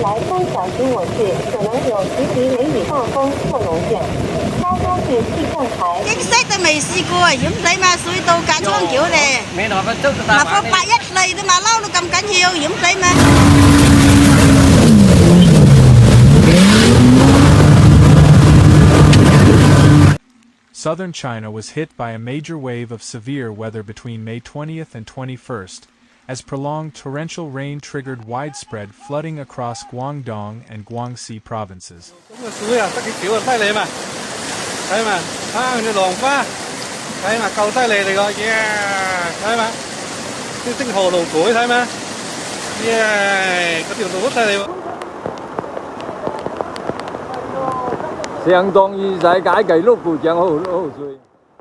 来中小型我市可能有10级雷雨大风或龙卷，高高至气象台。景色都未試過啊，險死嘛！水道架倉橋咧，嗱個8一嚟都嘛撈到咁緊要，險死嘛！Southern China was hit by a major wave of severe weather between May 20th and 21st, as prolonged torrential rain triggered widespread flooding across Guangdong and Guangxi provinces.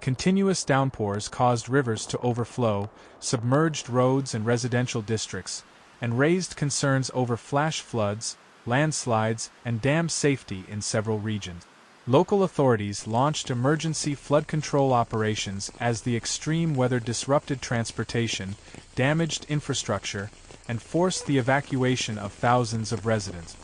Continuous downpours caused rivers to overflow, submerged roads and residential districts, and raised concerns over flash floods, landslides, and dam safety in several regions. Local authorities launched emergency flood control operations as the extreme weather disrupted transportation, damaged infrastructure, and forced the evacuation of thousands of residents.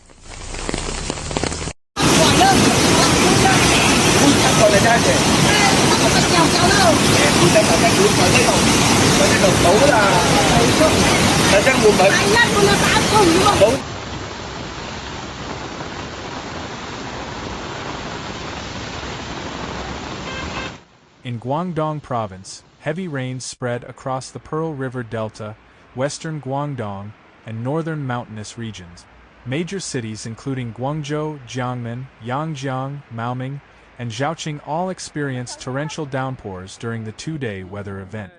In Guangdong Province, heavy rains spread across the Pearl River Delta, western Guangdong, and northern mountainous regions. Major cities including Guangzhou, Jiangmen, Yangjiang, Maoming, and Zhaoqing all experienced torrential downpours during the two-day weather event.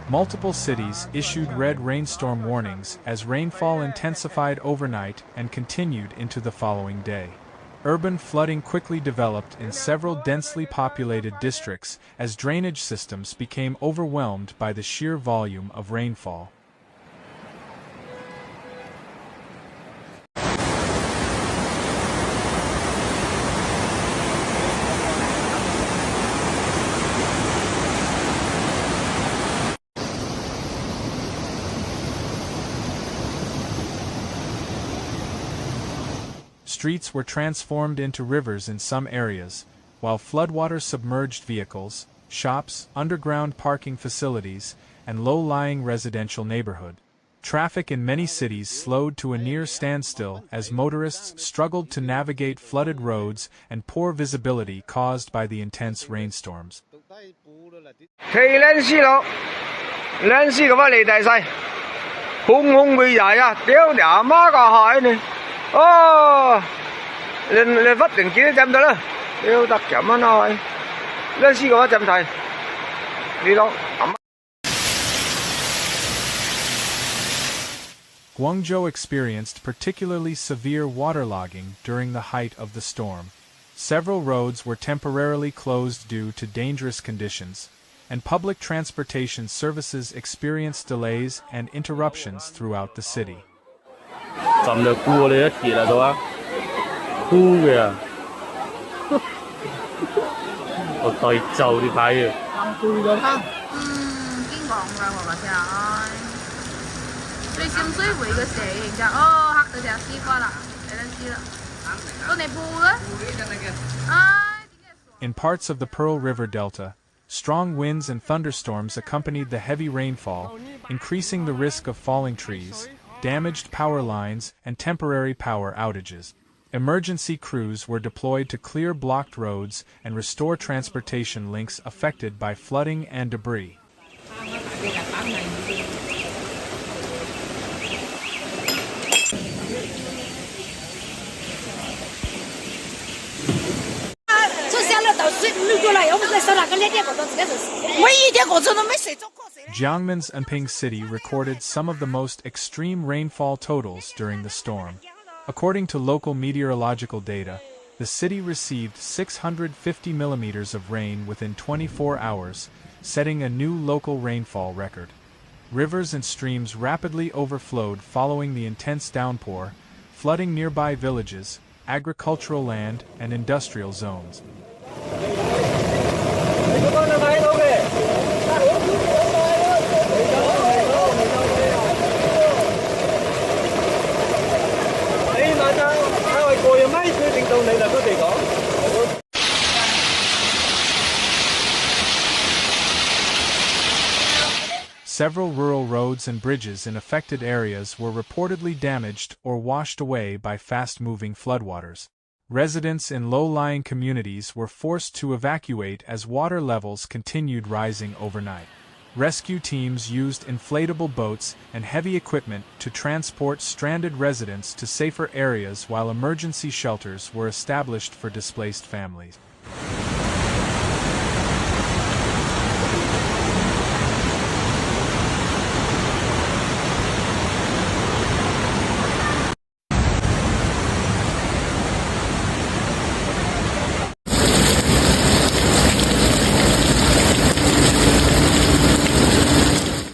Multiple cities issued red rainstorm warnings as rainfall intensified overnight and continued into the following day. Urban flooding quickly developed in several densely populated districts as drainage systems became overwhelmed by the sheer volume of rainfall. Streets were transformed into rivers in some areas, while floodwater submerged vehicles, shops, underground parking facilities, and low-lying residential neighborhood. Traffic in many cities slowed to a near standstill as motorists struggled to navigate flooded roads and poor visibility caused by the intense rainstorms. Guangzhou experienced particularly severe waterlogging during the height of the storm. Several roads were temporarily closed due to dangerous conditions, and public transportation services experienced delays and interruptions throughout the city. In parts of the Pearl River Delta, strong winds and thunderstorms accompanied the heavy rainfall, increasing the risk of falling trees, damaged power lines, and temporary power outages. Emergency crews were deployed to clear blocked roads and restore transportation links affected by flooding and debris. Jiangmen's Anping City recorded some of the most extreme rainfall totals during the storm. According to local meteorological data, The city received 650 millimeters of rain within 24 hours, setting a new local rainfall record. Rivers and streams rapidly overflowed following the intense downpour, flooding nearby villages, agricultural land, and industrial zones. Several rural roads and bridges in affected areas were reportedly damaged or washed away by fast-moving floodwaters. Residents in low-lying communities were forced to evacuate as water levels continued rising overnight. Rescue teams used inflatable boats and heavy equipment to transport stranded residents to safer areas while emergency shelters were established for displaced families.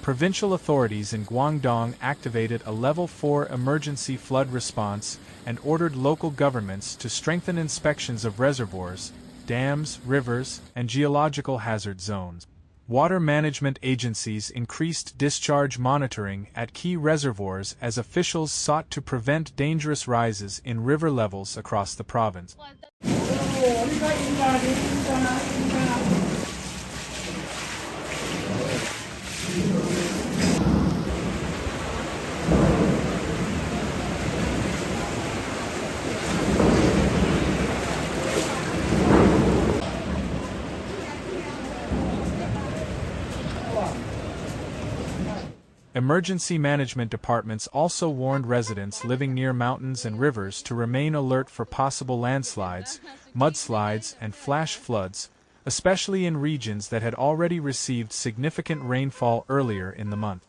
Provincial authorities in Guangdong activated a Level 4 emergency flood response and ordered local governments to strengthen inspections of reservoirs, dams, rivers, and geological hazard zones. Water management agencies increased discharge monitoring at key reservoirs as officials sought to prevent dangerous rises in river levels across the province. Emergency management departments also warned residents living near mountains and rivers to remain alert for possible landslides, mudslides, and flash floods, especially in regions that had already received significant rainfall earlier in the month.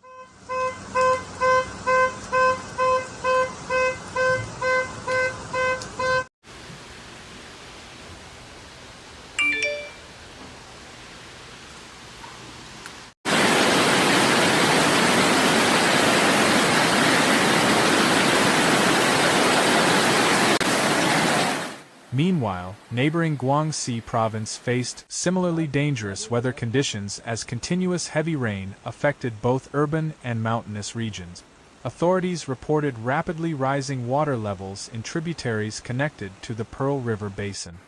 Meanwhile, neighboring Guangxi province faced similarly dangerous weather conditions as continuous heavy rain affected both urban and mountainous regions. Authorities reported rapidly rising water levels in tributaries connected to the Pearl River Basin.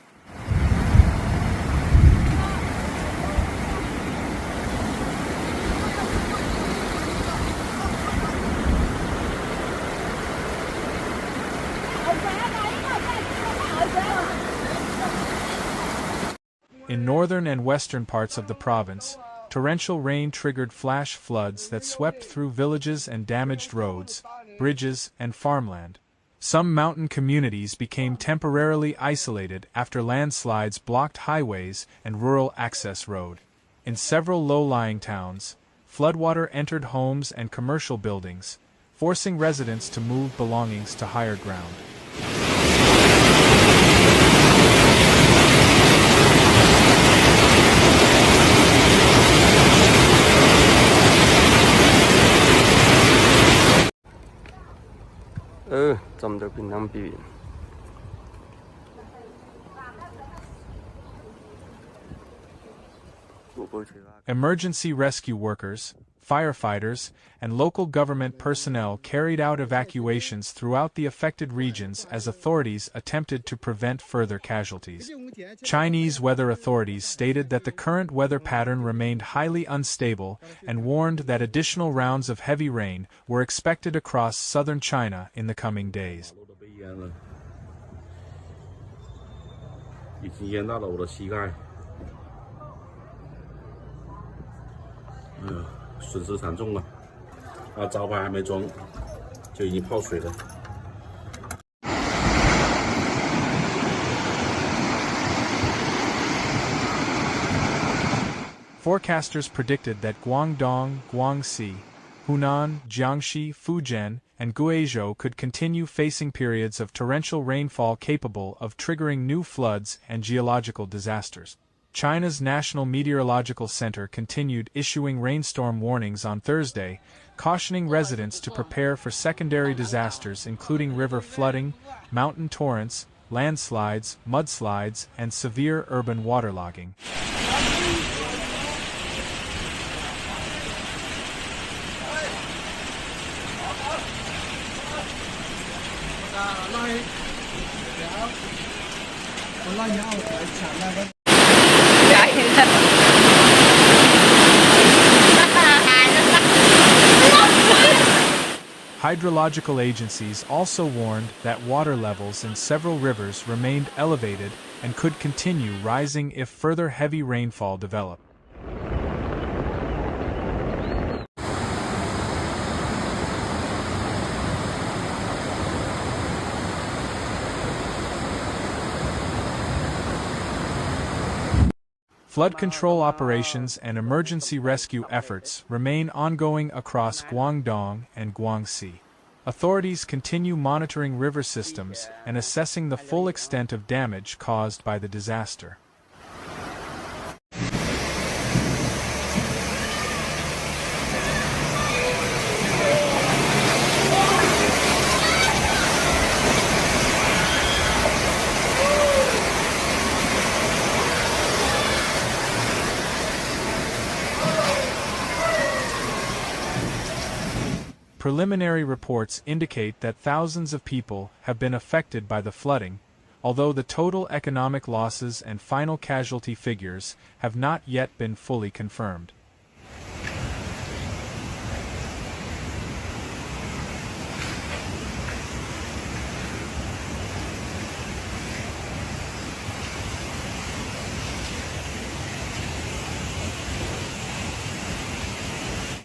In northern and western parts of the province, torrential rain triggered flash floods that swept through villages and damaged roads, bridges, and farmland. Some mountain communities became temporarily isolated after landslides blocked highways and rural access road. In several low-lying towns, floodwater entered homes and commercial buildings, forcing residents to move belongings to higher ground. Emergency rescue workers, firefighters, and local government personnel carried out evacuations throughout the affected regions as authorities attempted to prevent further casualties. Chinese weather authorities stated that the current weather pattern remained highly unstable and warned that additional rounds of heavy rain were expected across southern China in the coming days. 损失惨重了，招牌还没装，就已经泡水了。 Forecasters predicted that Guangdong, Guangxi, Hunan, Jiangxi, Fujian, and Guizhou could continue facing periods of torrential rainfall capable of triggering new floods and geological disasters. China's National Meteorological Center continued issuing rainstorm warnings on Thursday, cautioning residents to prepare for secondary disasters including river flooding, mountain torrents, landslides, mudslides, and severe urban waterlogging. Hydrological agencies also warned that water levels in several rivers remained elevated and could continue rising if further heavy rainfall developed. Flood control operations and emergency rescue efforts remain ongoing across Guangdong and Guangxi. Authorities continue monitoring river systems and assessing the full extent of damage caused by the disaster. Preliminary reports indicate that thousands of people have been affected by the flooding, although the total economic losses and final casualty figures have not yet been fully confirmed.